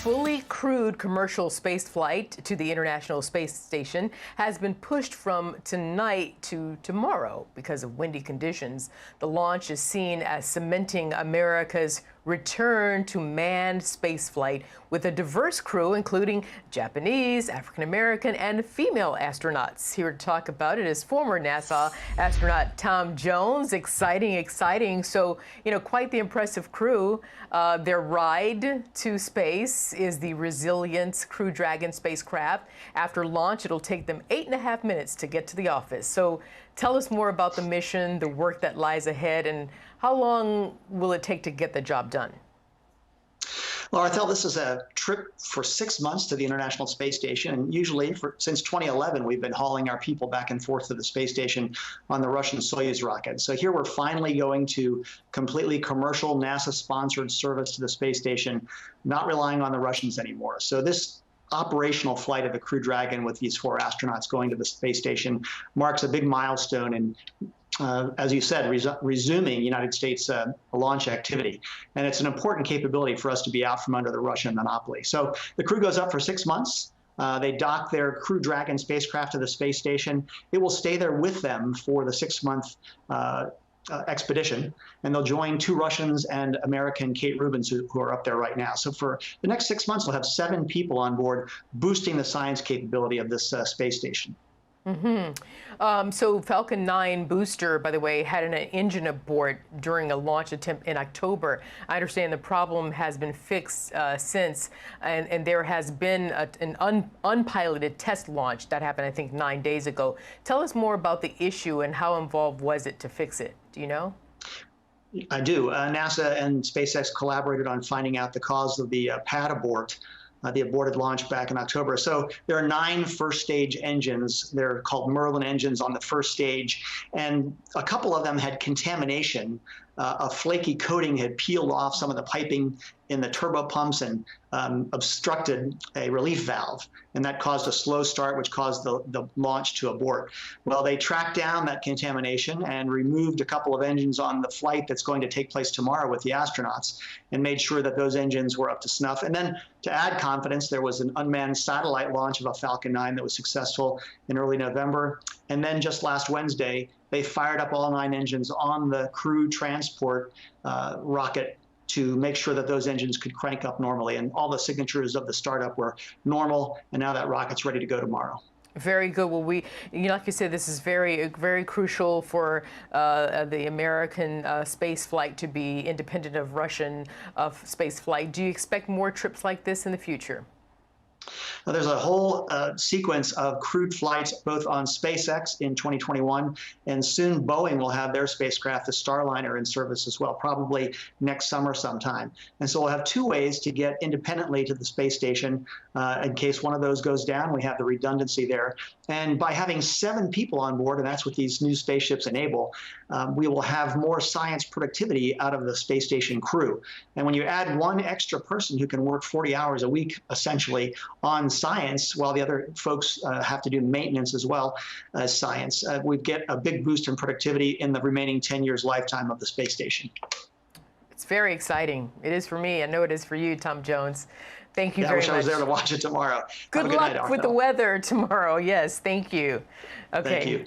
fully crewed commercial space flight to the International Space Station has been pushed from tonight to tomorrow because of windy conditions. The launch is seen as cementing America's return to manned spaceflight with a diverse crew, including Japanese, African American, and female astronauts. Here to talk about it is former NASA astronaut Tom Jones. Exciting, exciting. So, quite the impressive crew. Their ride to space is the Resilience Crew Dragon spacecraft. After launch, it'll take them 8.5 minutes to get to the office. So tell us more about the mission, the work that lies ahead, and how long will it take to get the job done? Well, Arthel, this is a trip for 6 months to the International Space Station. And usually, since 2011, we've been hauling our people back and forth to the space station on the Russian Soyuz rocket. So here we're finally going to completely commercial NASA-sponsored service to the space station, not relying on the Russians anymore. So this operational flight of the Crew Dragon with these 4 astronauts going to the space station marks a big milestone in as you said, resuming United States launch activity. And it's an important capability for us to be out from under the Russian monopoly. So the crew goes up for 6 months. They dock their Crew Dragon spacecraft to the space station. It will stay there with them for the 6-month expedition, and they'll join 2 Russians and American Kate Rubins who are up there right now. So for the next 6 months, we'll have 7 people on board, boosting the science capability of this space station. So Falcon 9 booster, by the way, had an engine abort during a launch attempt in October. I understand the problem has been fixed since, and there has been an unpiloted test launch that happened, I think, 9 days ago. Tell us more about the issue and how involved was it to fix it? Do you know? I do. NASA and SpaceX collaborated on finding out the cause of the pad abort. The aborted launch back in October. So there are 9 first stage engines. They're called Merlin engines on the first stage. And a couple of them had contamination. A flaky coating had peeled off some of the piping in the turbo pumps and obstructed a relief valve. And that caused a slow start, which caused the launch to abort. Well, they tracked down that contamination and removed a couple of engines on the flight that's going to take place tomorrow with the astronauts and made sure that those engines were up to snuff. And then to add confidence, there was an unmanned satellite launch of a Falcon 9 that was successful in early November. And then just last Wednesday, they fired up all 9 engines on the crew transport rocket to make sure that those engines could crank up normally. And all the signatures of the startup were normal, and now that rocket's ready to go tomorrow. Very good. Well, like you said, this is very, very crucial for the American space flight to be independent of Russian space flight. Do you expect more trips like this in the future? Now, there's a whole sequence of crewed flights both on SpaceX in 2021, and soon Boeing will have their spacecraft, the Starliner, in service as well, probably next summer sometime. And so we'll have 2 ways to get independently to the space station. In case one of those goes down, we have the redundancy there. And by having 7 people on board, and that's what these new spaceships enable, we will have more science productivity out of the space station crew. And when you add 1 extra person who can work 40 hours a week, essentially, on science, while the other folks have to do maintenance as well as science, we get a big boost in productivity in the remaining 10 years lifetime of the space station. It's very exciting. It is for me. I know it is for you, Tom Jones. Thank you very much. I wish I was there to watch it tomorrow. Good luck with the weather tomorrow. Yes, thank you. Okay. Thank you.